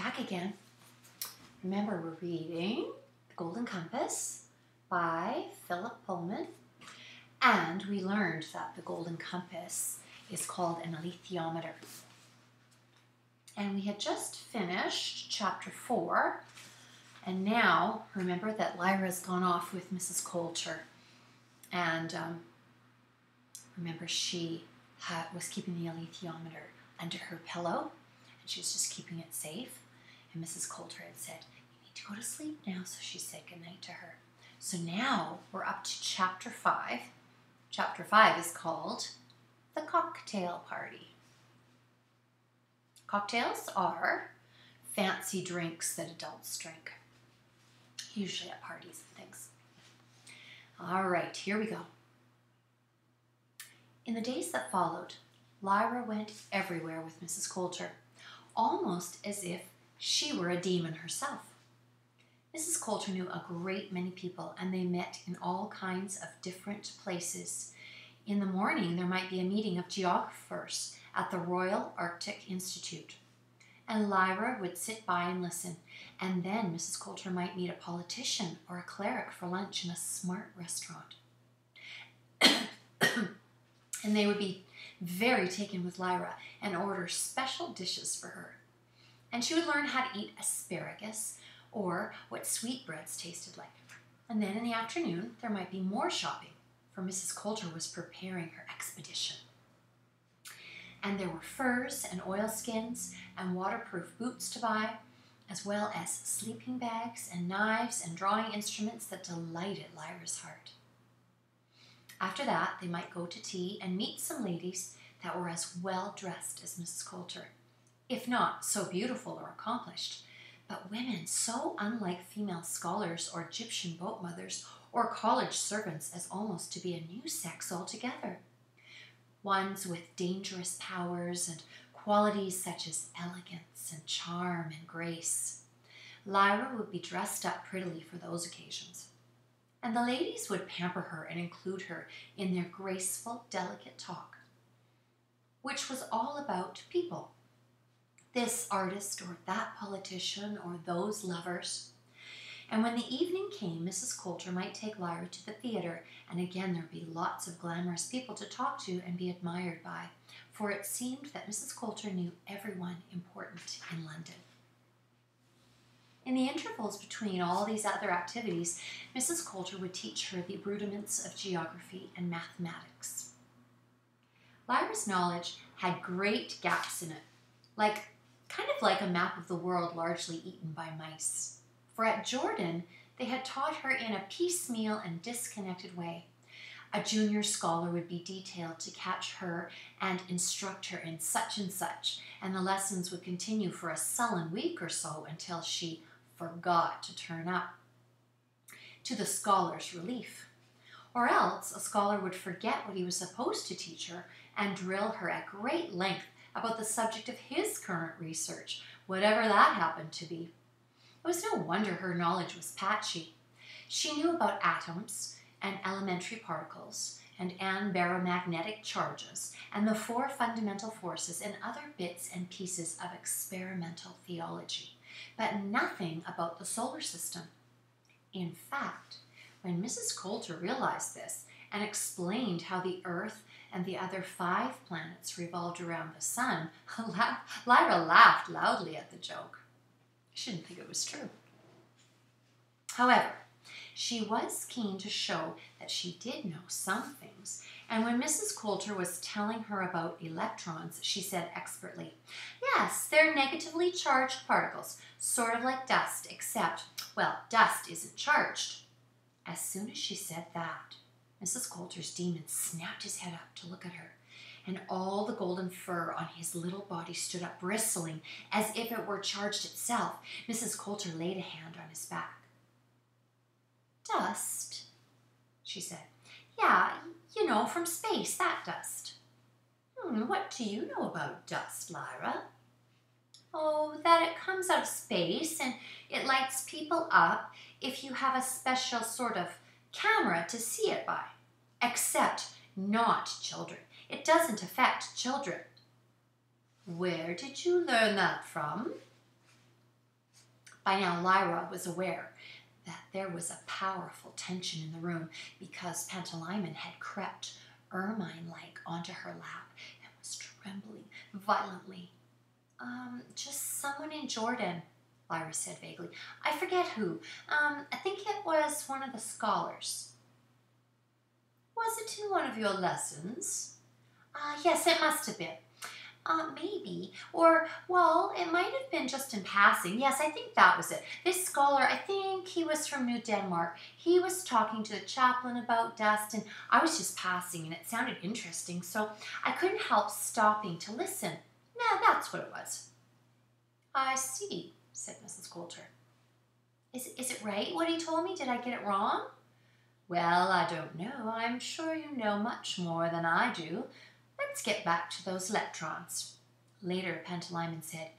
back again. Remember, we're reading The Golden Compass by Pullman. And we learned that the golden compass is called an alethiometer. And we had just finished chapter 4. And now, remember that Lyra's gone off with Mrs. Coulter. And remember, she was keeping the alethiometer under her pillow. And she was just keeping it safe. And Mrs. Coulter had said, "You need to go to sleep now." So she said goodnight to her. So now we're up to chapter 5. Chapter 5 is called The Cocktail Party. Cocktails are fancy drinks that adults drink, usually at parties and things. All right, here we go. In the days that followed, Lyra went everywhere with Mrs. Coulter, almost as if she were a demon herself. Mrs. Coulter knew a great many people, and they met in all kinds of different places. In the morning, there might be a meeting of geographers at the Royal Arctic Institute, and Lyra would sit by and listen, and then Mrs. Coulter might meet a politician or a cleric for lunch in a smart restaurant. And they would be very taken with Lyra and order special dishes for her. And she would learn how to eat asparagus or what sweetbreads tasted like. And then in the afternoon, there might be more shopping, for Mrs. Coulter was preparing her expedition. And there were furs and oilskins and waterproof boots to buy, as well as sleeping bags and knives and drawing instruments that delighted Lyra's heart. After that, they might go to tea and meet some ladies that were as well dressed as Mrs. Coulter, if not so beautiful or accomplished, but women so unlike female scholars or Egyptian boat mothers or college servants as almost to be a new sex altogether. Ones with dangerous powers and qualities such as elegance and charm and grace. Lyra would be dressed up prettily for those occasions. And the ladies would pamper her and include her in their graceful, delicate talk, which was all about people. This artist or that politician or those lovers. And when the evening came, Mrs. Coulter might take Lyra to the theater, and again there'd be lots of glamorous people to talk to and be admired by, for it seemed that Mrs. Coulter knew everyone important in London. In the intervals between all these other activities, Mrs. Coulter would teach her the rudiments of geography and mathematics. Lyra's knowledge had great gaps in it, kind of like a map of the world largely eaten by mice. For at Jordan, they had taught her in a piecemeal and disconnected way. A junior scholar would be detailed to catch her and instruct her in such, and the lessons would continue for a sullen week or so until she forgot to turn up, to the scholar's relief. Or else a scholar would forget what he was supposed to teach her and drill her at great length about the subject of his current research, whatever that happened to be. It was no wonder her knowledge was patchy. She knew about atoms and elementary particles and baromagnetic charges and the 4 fundamental forces and other bits and pieces of experimental theology, but nothing about the solar system. In fact, when Mrs. Coulter realized this and explained how the Earth and the other 5 planets revolved around the sun, Lyra laughed loudly at the joke. She didn't think it was true. However, she was keen to show that she did know some things, and when Mrs. Coulter was telling her about electrons, she said expertly, "Yes, they're negatively charged particles, sort of like dust, except, well, dust isn't charged." As soon as she said that, Mrs. Coulter's demon snapped his head up to look at her, and all the golden fur on his little body stood up bristling as if it were charged itself. Mrs. Coulter laid a hand on his back. "Dust," she said. "Yeah, you know, from space, that dust." "What do you know about dust, Lyra?" "Oh, that it comes out of space and it lights people up if you have a special sort of camera to see it by. Except not children. It doesn't affect children." "Where did you learn that from?" By now, Lyra was aware that there was a powerful tension in the room because Pantalaimon had crept ermine-like onto her lap and was trembling violently. Just someone in Jordan, Lyra said vaguely. I forget who. I think it was one of the scholars. Was it in one of your lessons? Yes, it must have been. Maybe. Or, well, it might have been just in passing. Yes, I think that was it. This scholar, I think he was from New Denmark. He was talking to the chaplain about dust, and I was just passing, and it sounded interesting, so I couldn't help stopping to listen. Nah, that's what it was. I see, said Mrs. Coulter. Is it right what he told me? Did I get it wrong? Well, I don't know. I'm sure you know much more than I do. Let's get back to those electrons. Later, Pantalaimon said,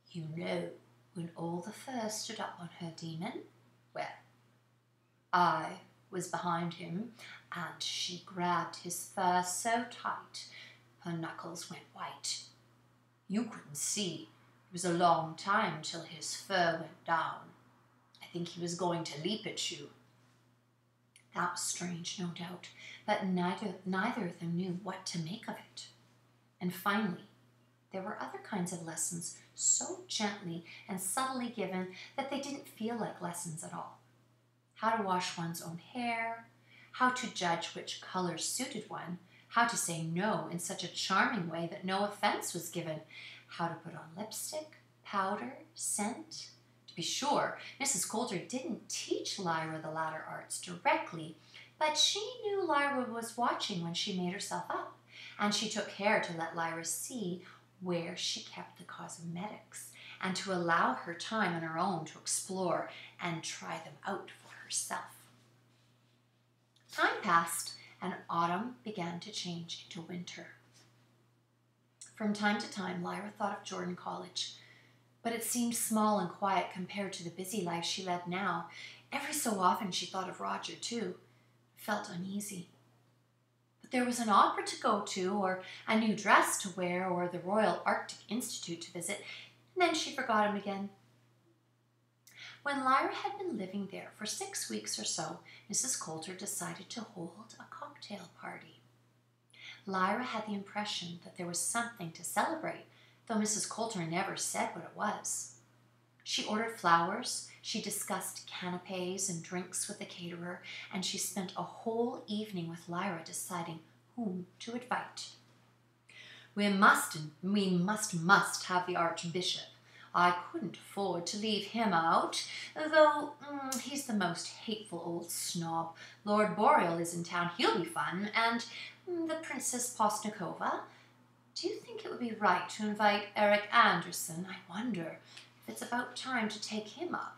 You know, when all the fur stood up on her demon, well, I was behind him, and she grabbed his fur so tight, her knuckles went white. You couldn't see. It was a long time till his fur went down. I think he was going to leap at you. That was strange, no doubt, but neither of them knew what to make of it. And finally, there were other kinds of lessons so gently and subtly given that they didn't feel like lessons at all. How to wash one's own hair, how to judge which color suited one, how to say no in such a charming way that no offense was given, how to put on lipstick, powder, scent. To be sure, Mrs. Coulter didn't teach Lyra the latter arts directly, but she knew Lyra was watching when she made herself up, and she took care to let Lyra see where she kept the cosmetics and to allow her time on her own to explore and try them out for herself. Time passed, and autumn began to change into winter. From time to time, Lyra thought of Jordan College, but it seemed small and quiet compared to the busy life she led now. Every so often she thought of Roger, too, felt uneasy. But there was an opera to go to, or a new dress to wear, or the Royal Arctic Institute to visit, and then she forgot him again. When Lyra had been living there for 6 weeks or so, Mrs. Coulter decided to hold a cocktail party. Lyra had the impression that there was something to celebrate, though Mrs. Coulter never said what it was. She ordered flowers, she discussed canapes and drinks with the caterer, and she spent a whole evening with Lyra deciding whom to invite. We must have the Archbishop. I couldn't afford to leave him out, though he's the most hateful old snob. Lord Boreal is in town, he'll be fun, and the Princess Postnikova. Do you think it would be right to invite Eric Anderson? I wonder if it's about time to take him up.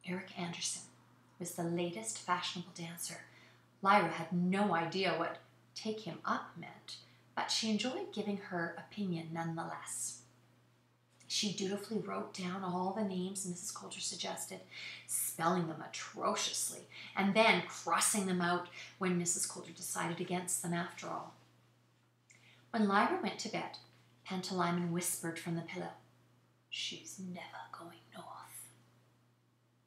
Eric Anderson was the latest fashionable dancer. Lyra had no idea what take him up meant, but she enjoyed giving her opinion nonetheless. She dutifully wrote down all the names Mrs. Coulter suggested, spelling them atrociously, and then crossing them out when Mrs. Coulter decided against them after all. When Lyra went to bed, Pantalaimon whispered from the pillow, She's never going north.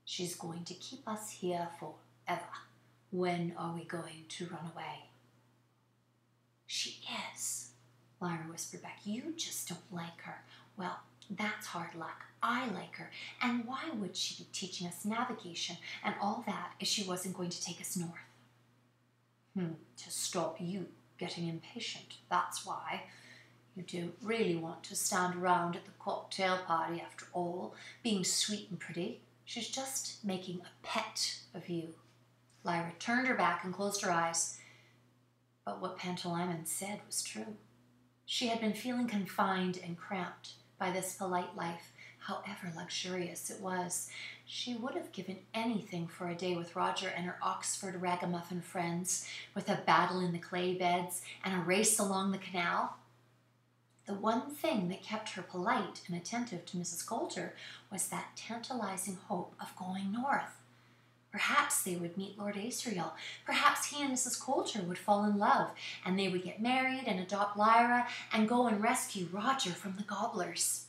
She's going to keep us here forever. When are we going to run away? She is, Lyra whispered back. You just don't like her. Well, that's hard luck. I like her. And why would she be teaching us navigation and all that if she wasn't going to take us north? To stop you getting impatient, that's why. You don't really want to stand around at the cocktail party after all, being sweet and pretty. She's just making a pet of you. Lyra turned her back and closed her eyes. But what Pantalaimon said was true. She had been feeling confined and cramped by this polite life, however luxurious it was. She would have given anything for a day with Roger and her Oxford ragamuffin friends, with a battle in the clay beds and a race along the canal. The one thing that kept her polite and attentive to Mrs. Coulter was that tantalizing hope of going north. Perhaps they would meet Lord Asriel. Perhaps he and Mrs. Coulter would fall in love, and they would get married and adopt Lyra and go and rescue Roger from the gobblers.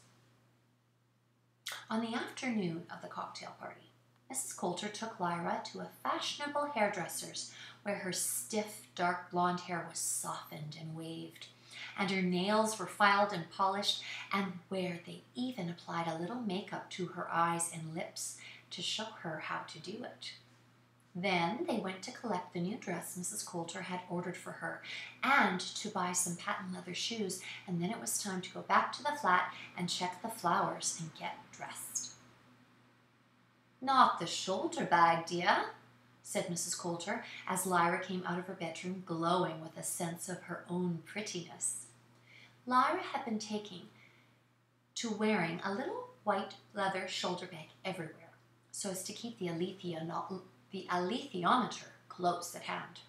On the afternoon of the cocktail party, Mrs. Coulter took Lyra to a fashionable hairdresser's where her stiff, dark blonde hair was softened and waved, and her nails were filed and polished, and where they even applied a little makeup to her eyes and lips to show her how to do it. Then they went to collect the new dress Mrs. Coulter had ordered for her and to buy some patent leather shoes, and then it was time to go back to the flat and check the flowers and get dressed. "Not the shoulder bag, dear," said Mrs. Coulter as Lyra came out of her bedroom glowing with a sense of her own prettiness. Lyra had been taking to wearing a little white leather shoulder bag everywhere so as to keep the alethiometer close at hand.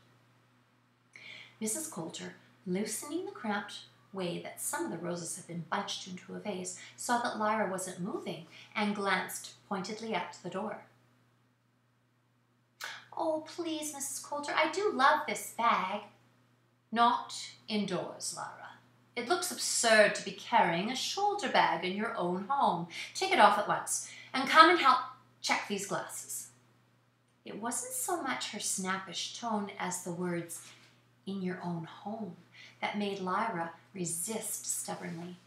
Mrs. Coulter, loosening the cramped way that some of the roses had been bunched into a vase, saw that Lyra wasn't moving and glanced pointedly up to the door. "Oh, please, Mrs. Coulter, I do love this bag." "Not indoors, Lyra. It looks absurd to be carrying a shoulder bag in your own home. Take it off at once and come and help check these glasses." It wasn't so much her snappish tone as the words, "in your own home," that made Lyra resist stubbornly.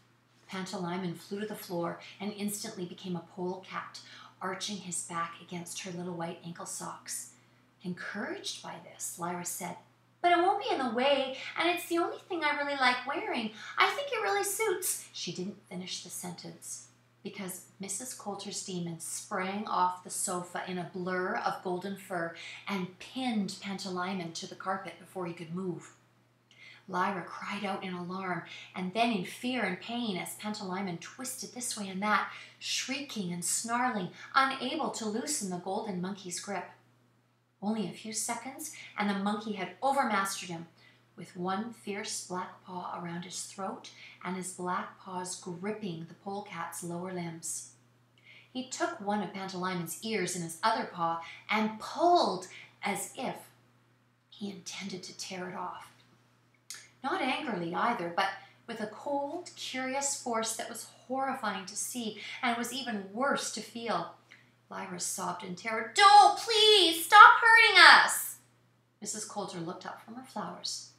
Pantalaimon flew to the floor and instantly became a polecat, arching his back against her little white ankle socks. Encouraged by this, Lyra said, "But it won't be in the way, and it's the only thing I really like wearing. I think it really suits." She didn't finish the sentence because Mrs. Coulter's demon sprang off the sofa in a blur of golden fur and pinned Pantalaimon to the carpet before he could move. Lyra cried out in alarm and then in fear and pain as Pantalaimon twisted this way and that, shrieking and snarling, unable to loosen the golden monkey's grip. Only a few seconds, and the monkey had overmastered him, with one fierce black paw around his throat and his black paws gripping the polecat's lower limbs. He took one of Pantalaimon's ears in his other paw and pulled as if he intended to tear it off. Not angrily either, but with a cold, curious force that was horrifying to see and was even worse to feel. Lyra sobbed in terror. "Don't, please, stop hurting us." Mrs. Coulter looked up from her flowers.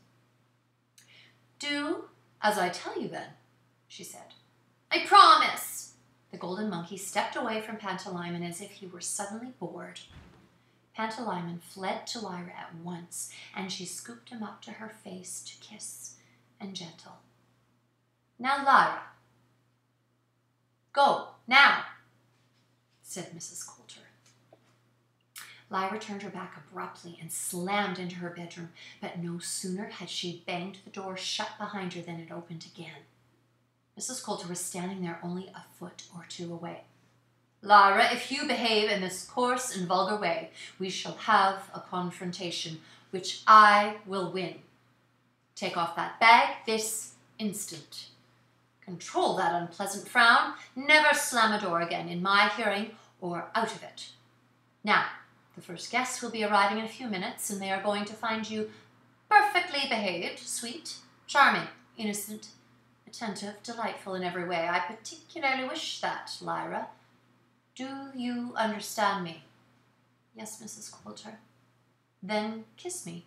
"Do as I tell you then," she said. "I promise." The golden monkey stepped away from Pantalaimon as if he were suddenly bored. Pantalaimon fled to Lyra at once, and she scooped him up to her face to kiss and gentle. "Now, Lyra, go, now," said Mrs. Coulter. Lyra turned her back abruptly and slammed into her bedroom, but no sooner had she banged the door shut behind her than it opened again. Mrs. Coulter was standing there only a foot or two away. "Lyra, if you behave in this coarse and vulgar way, we shall have a confrontation, which I will win. Take off that bag this instant. Control that unpleasant frown. Never slam a door again in my hearing or out of it. Now, the first guests will be arriving in a few minutes, and they are going to find you perfectly behaved, sweet, charming, innocent, attentive, delightful in every way. I particularly wish that, Lyra. Do you understand me?" "Yes, Mrs. Coulter." "Then kiss me."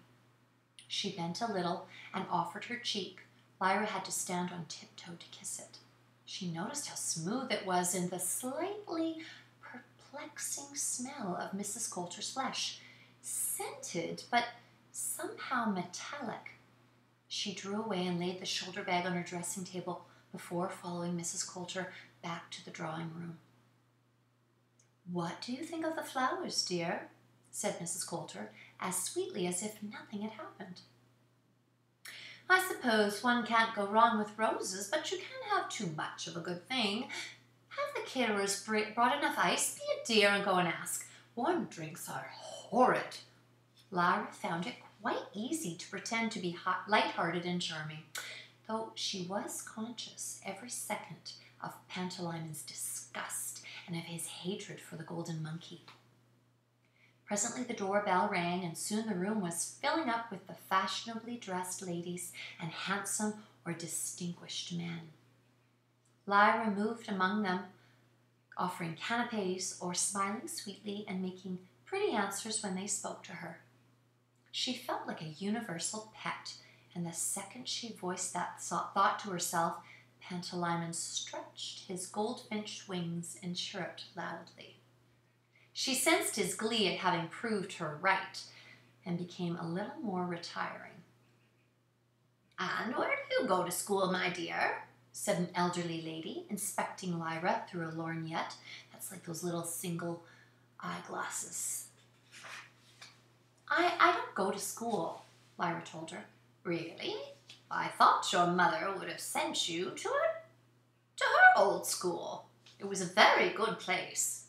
She bent a little and offered her cheek. Lyra had to stand on tiptoe to kiss it. She noticed how smooth it was and the slightly perplexing smell of Mrs. Coulter's flesh, scented but somehow metallic. She drew away and laid the shoulder bag on her dressing table before following Mrs. Coulter back to the drawing room. "What do you think of the flowers, dear?" said Mrs. Coulter, as sweetly as if nothing had happened. "I suppose one can't go wrong with roses, but you can't have too much of a good thing. Have the caterers brought enough ice? Be a dear and go and ask. Warm drinks are horrid." Lyra found it quite easy to pretend to be light-hearted and charming, though she was conscious every second of Pantalaimon's disgust and of his hatred for the golden monkey. Presently the doorbell rang, and soon the room was filling up with the fashionably dressed ladies and handsome or distinguished men. Lyra moved among them offering canapes or smiling sweetly and making pretty answers when they spoke to her. She felt like a universal pet, and the second she voiced that thought to herself, Pantalaimon stretched his goldfinch wings and chirruped loudly. She sensed his glee at having proved her right and became a little more retiring. "And where do you go to school, my dear?" said an elderly lady, inspecting Lyra through a lorgnette. That's like those little single eyeglasses. I don't go to school, Lyra told her. "Really? I thought your mother would have sent you to her old school. It was a very good place."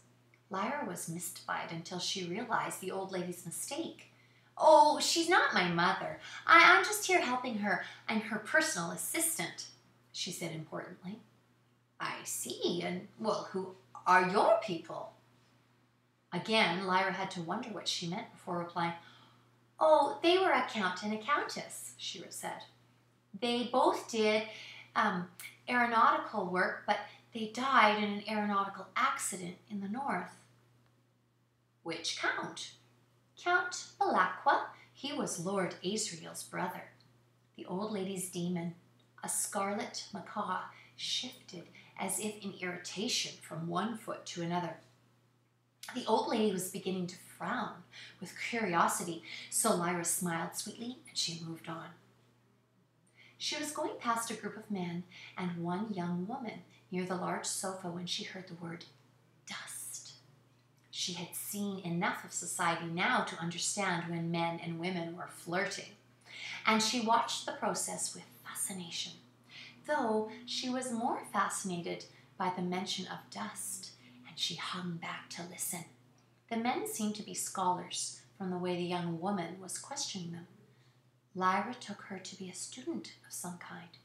Lyra was mystified until she realized the old lady's mistake. "Oh, she's not my mother. I'm just here helping her. I'm her personal assistant," she said importantly. "I see. And, well, who are your people?" Again, Lyra had to wonder what she meant before replying. "Oh, they were a count and a countess," she said. "They both did aeronautical work, but they died in an aeronautical accident in the north." "Which count?" "Count Belacqua. He was Lord Asriel's brother." The old lady's demon, a scarlet macaw, shifted as if in irritation from one foot to another. The old lady was beginning to frown with curiosity, so Lyra smiled sweetly and she moved on. She was going past a group of men and one young woman near the large sofa when she heard the word dust. She had seen enough of society now to understand when men and women were flirting, and she watched the process with fascination, though she was more fascinated by the mention of dust, and she hung back to listen. The men seemed to be scholars from the way the young woman was questioning them. Lyra took her to be a student of some kind.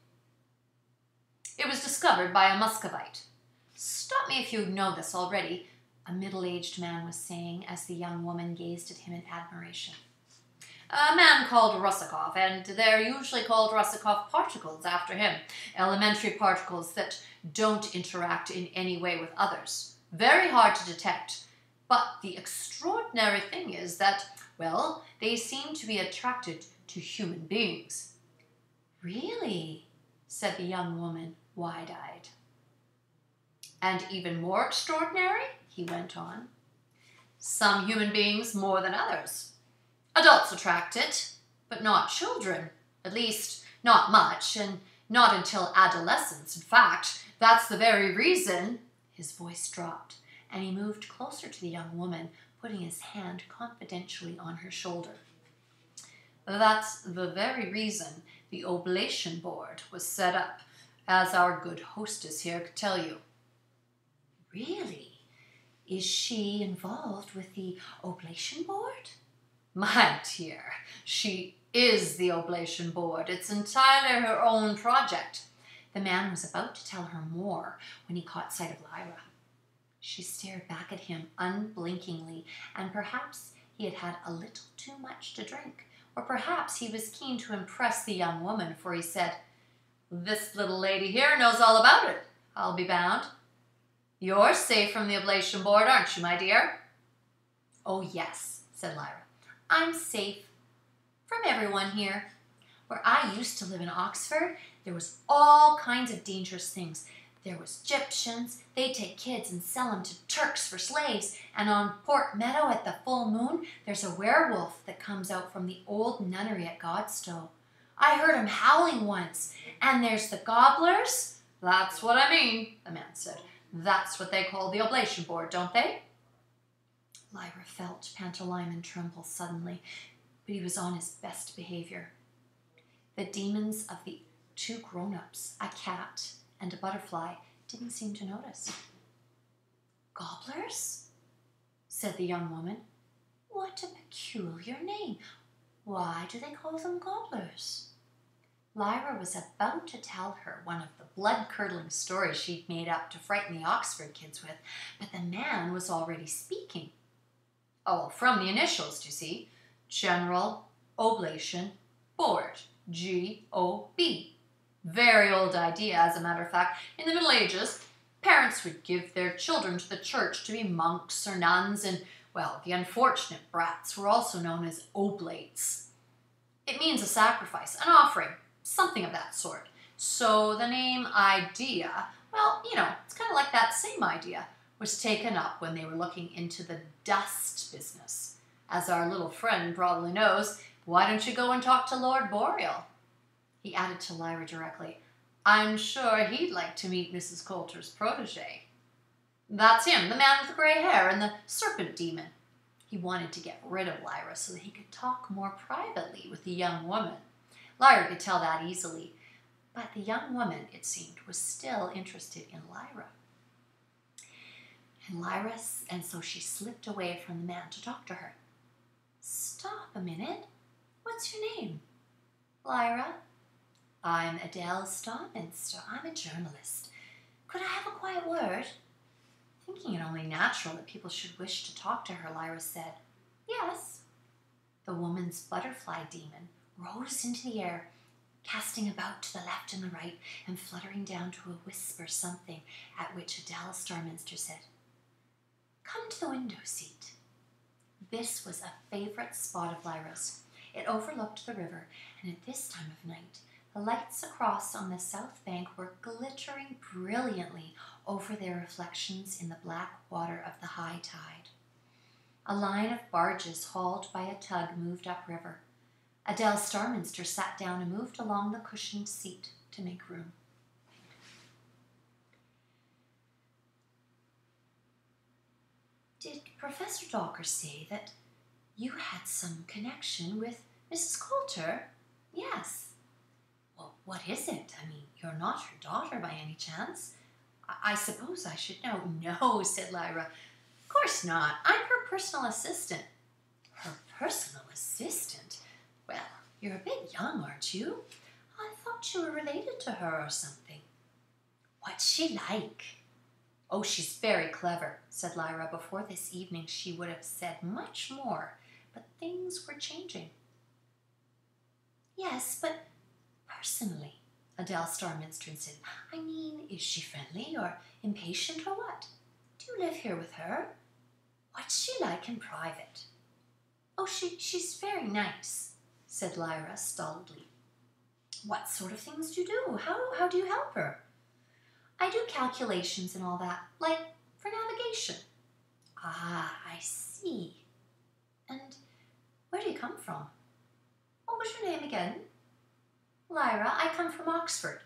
"It was discovered by a Muscovite. Stop me if you know this already," a middle-aged man was saying as the young woman gazed at him in admiration. "A man called Rusakov, and they're usually called Rusakov particles after him. Elementary particles that don't interact in any way with others. Very hard to detect. But the extraordinary thing is that, well, they seem to be attracted to human beings." "Really?" said the young woman, wide-eyed. "And even more extraordinary," he went on, "some human beings more than others. Adults attract it, but not children. At least, not much, and not until adolescence. In fact, that's the very reason—" His voice dropped, and he moved closer to the young woman, putting his hand confidentially on her shoulder. "That's the very reason the oblation board was set up, as our good hostess here could tell you." "Really? Is she involved with the oblation board?" "My dear, she is the oblation board. It's entirely her own project." The man was about to tell her more when he caught sight of Lyra. She stared back at him unblinkingly, and perhaps he had had a little too much to drink, or perhaps he was keen to impress the young woman, for he said, "This little lady here knows all about it, I'll be bound. You're safe from the oblation board, aren't you, my dear?" "Oh, yes," said Lyra. "I'm safe from everyone here. Where I used to live in Oxford, there was all kinds of dangerous things. There was Egyptians. They'd take kids and sell them to Turks for slaves. And on Port Meadow at the full moon, there's a werewolf that comes out from the old nunnery at Godstow. I heard him howling once. And there's the gobblers." "That's what I mean," the man said. "That's what they call the oblation board, don't they?" Lyra felt Pantalaimon tremble suddenly, but he was on his best behavior. The demons of the two grown-ups, a cat and a butterfly, didn't seem to notice. "Gobblers?" said the young woman. "What a peculiar name. Why do they call them gobblers?" Lyra was about to tell her one of the blood-curdling stories she'd made up to frighten the Oxford kids with, but the man was already speaking. "Oh, from the initials, you see. General Oblation Board. G-O-B. Very old idea, as a matter of fact. In the Middle Ages, Parents would give their children to the church to be monks or nuns, and, well, the unfortunate brats were also known as oblates. It means a sacrifice, an offering, something of that sort. So the name idea, well, it's kind of like that same idea, was taken up when they were looking into the dust business. As our little friend probably knows, why don't you go and talk to Lord Boreal? He added to Lyra directly, I'm sure he'd like to meet Mrs. Coulter's protege. That's him, the man with the grey hair and the serpent demon. He wanted to get rid of Lyra so that he could talk more privately with the young woman. Lyra could tell that easily, but the young woman, it seemed, was still interested in Lyra. And so she slipped away from the man to talk to her. Stop a minute. What's your name? Lyra. I'm Adele Starminster. I'm a journalist. Could I have a quiet word? Thinking it only natural that people should wish to talk to her, Lyra said, Yes. The woman's butterfly demon rose into the air, casting about to the left and the right and fluttering down to a whisper something, at which Adele Starminster said, Come to the window seat. This was a favorite spot of Lyra's. It overlooked the river, and at this time of night, the lights across on the south bank were glittering brilliantly over their reflections in the black water of the high tide. A line of barges hauled by a tug moved upriver. Adele Starminster sat down and moved along the cushioned seat to make room. Did Professor Dawker say that you had some connection with Mrs. Coulter? Yes. Well, what is it? I mean, you're not her daughter by any chance? I suppose I should know. No, said Lyra. Of course not. I'm her personal assistant. Her personal assistant? Well, you're a bit young, aren't you? I thought you were related to her or something. What's she like? Oh, she's very clever, said Lyra. Before this evening she would have said much more, but things were changing. Yes, but personally, Adele Starminster said, I mean, is she friendly or impatient or what? Do you live here with her? What's she like in private? Oh, she's very nice, said Lyra stolidly. What sort of things do you do? How do you help her? I do calculations and all that, like for navigation. Ah, I see. And where do you come from? What was your name again? Lyra, I come from Oxford.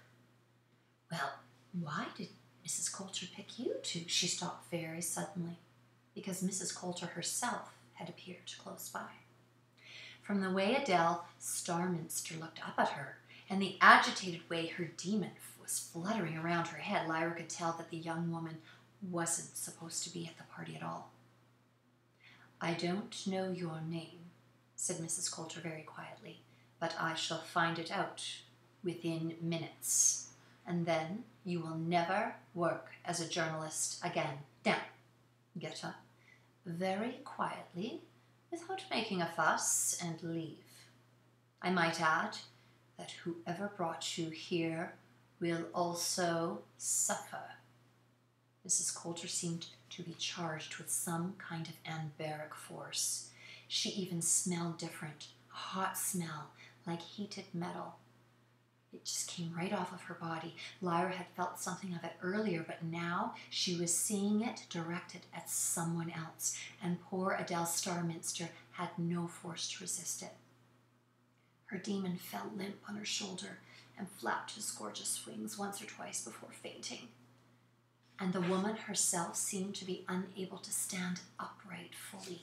Well, why did Mrs. Coulter pick you two? She stopped very suddenly, because Mrs. Coulter herself had appeared close by. From the way Adele Starminster looked up at her, and the agitated way her demon was fluttering around her head, Lyra could tell that the young woman wasn't supposed to be at the party at all. I don't know your name, said Mrs. Coulter very quietly, but I shall find it out within minutes, and then you will never work as a journalist again. Now, get up very quietly, without making a fuss, and leave. I might add that whoever brought you here will also suffer. Mrs. Coulter seemed to be charged with some kind of anbaric force. She even smelled different, a hot smell, like heated metal. It just came right off of her body. Lyra had felt something of it earlier, but now she was seeing it directed at someone else, and poor Adele Starminster had no force to resist it. Her demon fell limp on her shoulder and flapped his gorgeous wings once or twice before fainting. And the woman herself seemed to be unable to stand upright fully.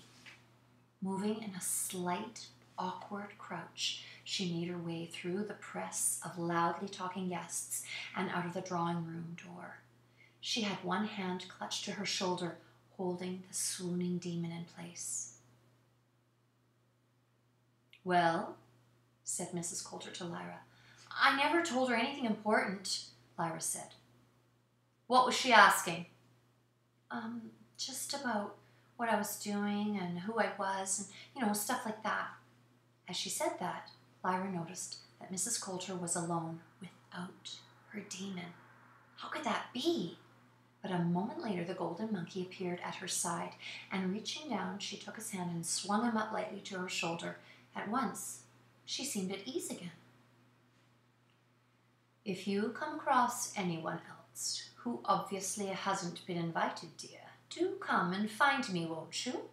Moving in a slight, awkward crouch, she made her way through the press of loudly talking guests and out of the drawing-room door. She had one hand clutched to her shoulder, holding the swooning demon in place. Well, said Mrs. Coulter to Lyra. I never told her anything important, Lyra said. What was she asking? Just about what I was doing and who I was and, stuff like that. As she said that, Lyra noticed that Mrs. Coulter was alone without her demon. How could that be? But a moment later, the golden monkey appeared at her side, and reaching down, she took his hand and swung him up lightly to her shoulder. At once, she seemed at ease again. If you come across anyone else who obviously hasn't been invited, dear, do come and find me, won't you?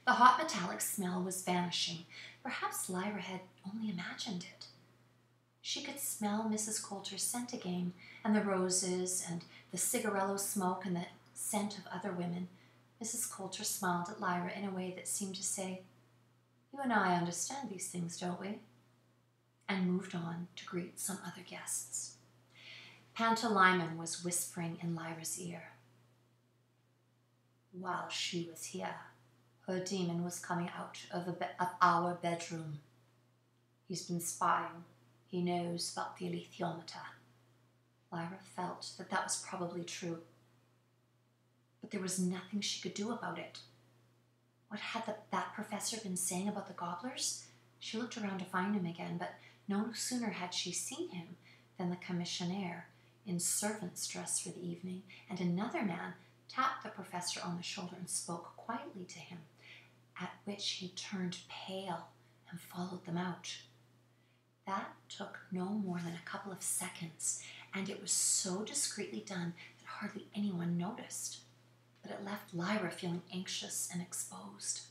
The hot metallic smell was vanishing. Perhaps Lyra had only imagined it. She could smell Mrs. Coulter's scent again, and the roses and the cigarello smoke and the scent of other women. Mrs. Coulter smiled at Lyra in a way that seemed to say, "You and I understand these things, don't we?" and moved on to greet some other guests. Pantalaimon was whispering in Lyra's ear. While she was here, her demon was coming out of our bedroom. He's been spying. He knows about the alethiometer. Lyra felt that that was probably true. But there was nothing she could do about it. What had that professor been saying about the gobblers? She looked around to find him again, but no sooner had she seen him than the commissionaire, in servant's dress for the evening, and another man tapped the professor on the shoulder and spoke quietly to him, at which he turned pale and followed them out. That took no more than a couple of seconds, and it was so discreetly done that hardly anyone noticed. But it left Lyra feeling anxious and exposed.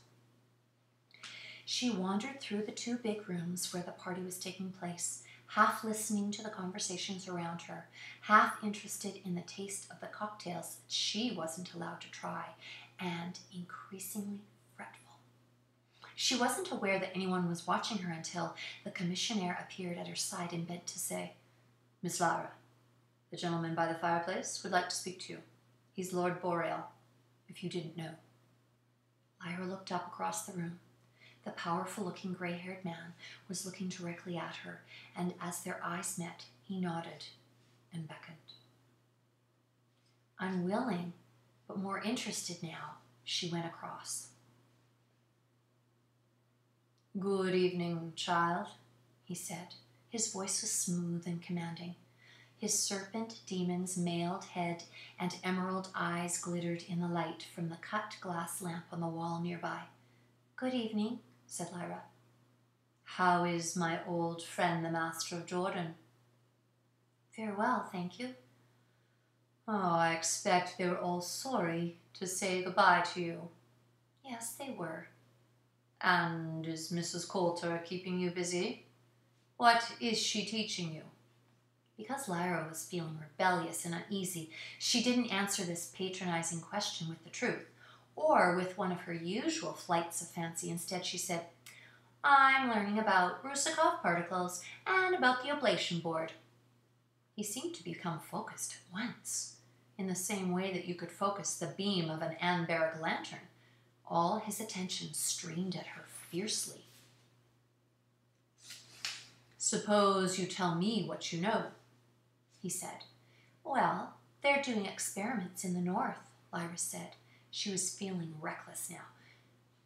She wandered through the two big rooms where the party was taking place, half listening to the conversations around her, half interested in the taste of the cocktails that she wasn't allowed to try, and increasingly fretful. She wasn't aware that anyone was watching her until the commissionaire appeared at her side and bent to say, "Miss Lyra, the gentleman by the fireplace would like to speak to you. He's Lord Boreal, if you didn't know." Lyra looked up across the room. The powerful-looking gray-haired man was looking directly at her, and as their eyes met, he nodded and beckoned. Unwilling, but more interested now, she went across. "Good evening, child," he said. His voice was smooth and commanding. His serpent demon's mailed head and emerald eyes glittered in the light from the cut glass lamp on the wall nearby. "Good evening," said Lyra. "How is my old friend, the Master of Jordan?" "Very well, thank you." "Oh, I expect they were all sorry to say goodbye to you." "Yes, they were." "And is Mrs. Coulter keeping you busy? What is she teaching you?" Because Lyra was feeling rebellious and uneasy, she didn't answer this patronizing question with the truth, or with one of her usual flights of fancy. Instead, she said, "I'm learning about Rusakov particles and about the oblation board." He seemed to become focused at once, in the same way that you could focus the beam of an anbaric lantern. All his attention streamed at her fiercely. "Suppose you tell me what you know," he said. "Well, they're doing experiments in the north," Lyra said. She was feeling reckless now.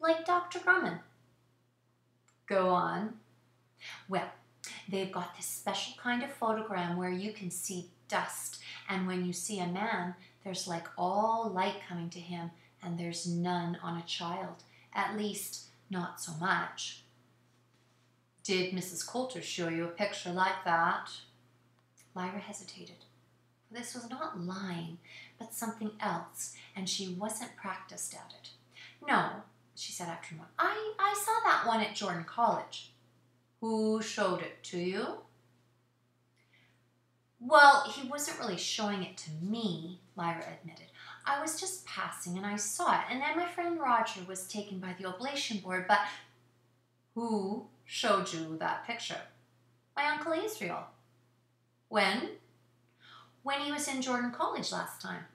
"Like Dr. Grumman." "Go on." "Well, they've got this special kind of photogram where you can see dust, and when you see a man, there's like all light coming to him, and there's none on a child. At least, not so much." "Did Mrs. Coulter show you a picture like that?" Lyra hesitated. This was not lying, but something else, and she wasn't practiced at it. "No," she said after a moment. I saw that one at Jordan College." "Who showed it to you?" "Well, he wasn't really showing it to me," Lyra admitted. "I was just passing and I saw it, and then my friend Roger was taken by the oblation board, but—" "Who showed you that picture?" "My Uncle Israel." "When?" "When he was in Jordan College last time."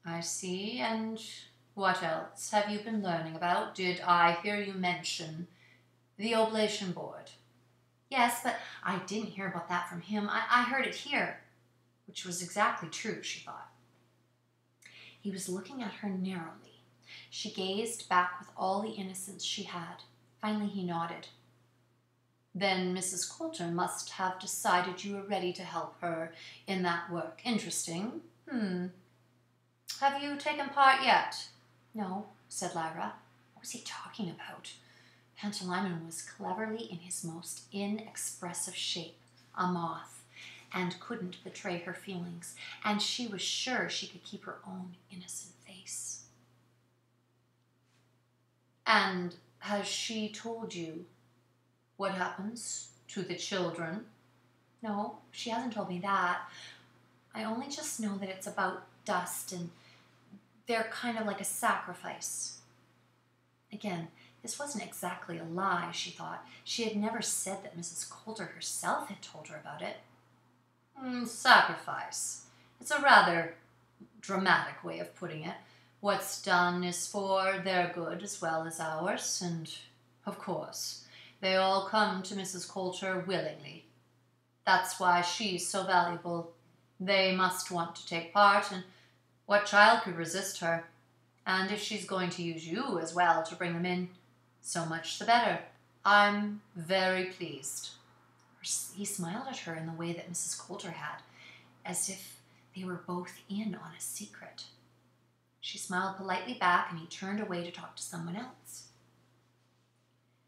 "I see. And what else have you been learning about? Did I hear you mention the oblation board?" "Yes, but I didn't hear about that from him. I heard it here," which was exactly true, she thought. He was looking at her narrowly. She gazed back with all the innocence she had. Finally he nodded. "Then Mrs. Coulter must have decided you were ready to help her in that work. Interesting, Have you taken part yet? No, said Lyra. What was he talking about? Pantalaimon was cleverly in his most inexpressive shape, a moth, and couldn't betray her feelings, and she was sure she could keep her own innocent face. And has she told you what happens to the children? No, she hasn't told me that. I only just know that it's about dust, and they're kind of like a sacrifice. Again, this wasn't exactly a lie, she thought. She had never said that Mrs. Coulter herself had told her about it. Sacrifice. It's a rather dramatic way of putting it. What's done is for their good as well as ours, and, of course, they all come to Mrs. Coulter willingly. That's why she's so valuable. They must want to take part, and what child could resist her? And if she's going to use you as well to bring them in, so much the better. I'm very pleased. He smiled at her in the way that Mrs. Coulter had, as if they were both in on a secret. She smiled politely back, and he turned away to talk to someone else.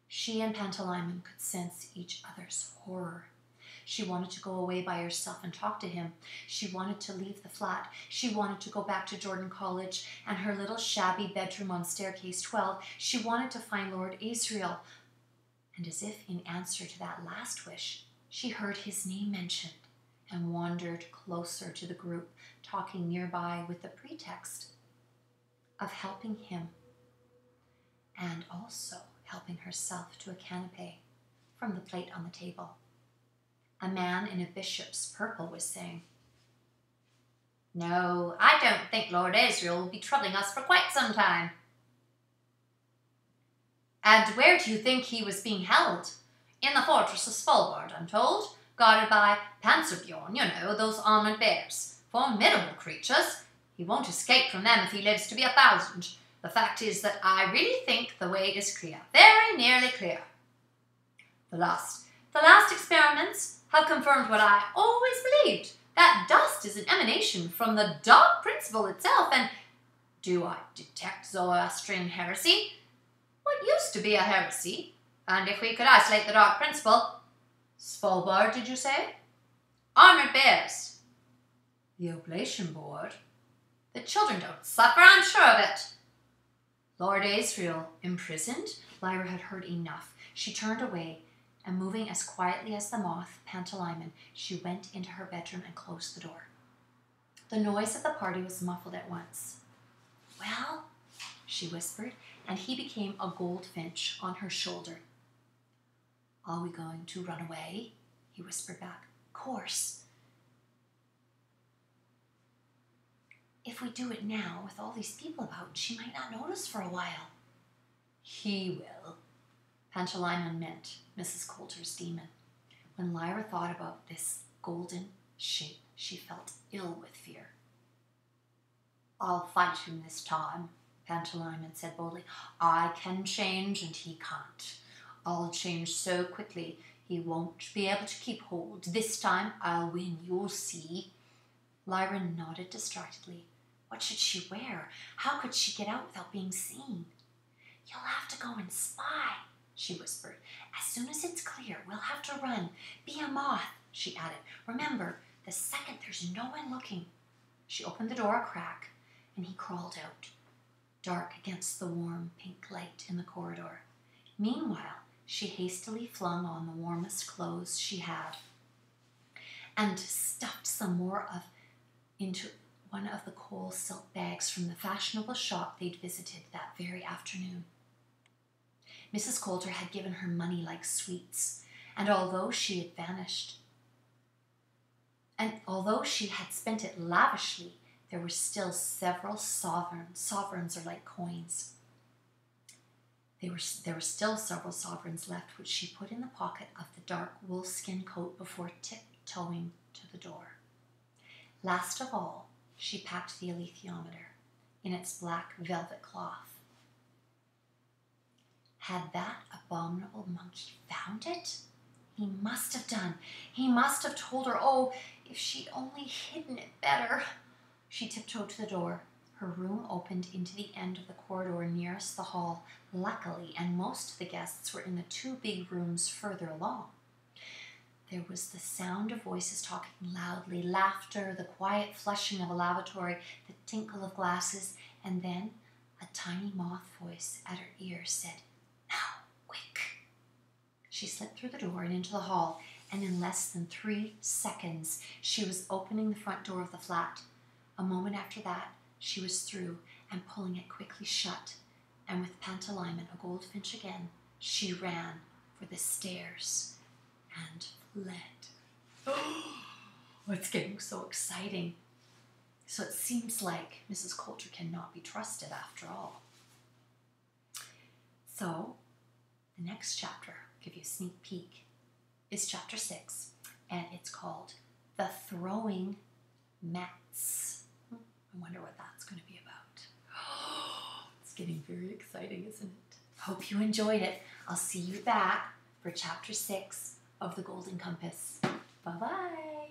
She and Pantalaimon could sense each other's horror. She wanted to go away by herself and talk to him. She wanted to leave the flat. She wanted to go back to Jordan College and her little shabby bedroom on staircase 12. She wanted to find Lord Asriel. And as if in answer to that last wish, she heard his name mentioned and wandered closer to the group, talking nearby with the pretext of helping him and also helping herself to a canapé from the plate on the table. A man in a bishop's purple was saying, "No, I don't think Lord Asriel will be troubling us for quite some time." "And where do you think he was being held?" "In the fortress of Svalbard, I'm told, guarded by Panzerbjorn, you know, those armoured bears. Formidable creatures. He won't escape from them if he lives to be 1,000. The fact is that I really think the way is clear, very nearly clear. The last experiments have confirmed what I always believed, that dust is an emanation from the dark principle itself, and do I detect Zoroastrian heresy? What used to be a heresy? And if we could isolate the dark principle... Svalbard, did you say? Armoured bears. The oblation board. The children don't suffer, I'm sure of it. Lord Asriel imprisoned? Lyra had heard enough. She turned away, and moving as quietly as the moth, Pantalaimon, she went into her bedroom and closed the door. The noise of the party was muffled at once. "Well," she whispered, and he became a goldfinch on her shoulder. "Are we going to run away?" he whispered back. "Of course. If we do it now, with all these people about, she might not notice for a while." "He will." Pantalaimon meant Mrs. Coulter's demon. When Lyra thought about this golden shape, she felt ill with fear. "I'll fight him this time," Pantalaimon said boldly. "I can change and he can't. I'll change so quickly he won't be able to keep hold. This time I'll win, you'll see." Lyra nodded distractedly. What should she wear? How could she get out without being seen? "You'll have to go and spy," she whispered. "As soon as it's clear, we'll have to run. Be a moth," she added. "Remember, the second there's no one looking." She opened the door a crack, and he crawled out, dark against the warm pink light in the corridor. Meanwhile, she hastily flung on the warmest clothes she had and stuffed some more into one of the coal silk bags from the fashionable shop they'd visited that very afternoon. Mrs. Coulter had given her money like sweets, and although she had spent it lavishly, there were still several sovereigns. Sovereigns are like coins. There were still several sovereigns left, which she put in the pocket of the dark wolfskin coat before tiptoeing to the door. Last of all, she packed the alethiometer in its black velvet cloth. Had that abominable monkey found it? He must have done. He must have told her. Oh, if she'd only hidden it better. She tiptoed to the door. Her room opened into the end of the corridor nearest the hall, luckily, and most of the guests were in the 2 big rooms further along. There was the sound of voices talking loudly, laughter, the quiet flushing of a lavatory, the tinkle of glasses, and then a tiny moth voice at her ear said, "Now, quick." She slipped through the door and into the hall, and in less than 3 seconds, she was opening the front door of the flat. A moment after that, she was through and pulling it quickly shut, and with Pantalaimon, a goldfinch again, she ran for the stairs and fled. Oh, it's getting so exciting. So it seems like Mrs. Coulter cannot be trusted after all. So the next chapter, I'll give you a sneak peek, is chapter 6, and it's called The Throwing Mets. I wonder what that's going to be about. It's getting very exciting, isn't it? Hope you enjoyed it. I'll see you back for chapter 6 of The Golden Compass. Bye-bye.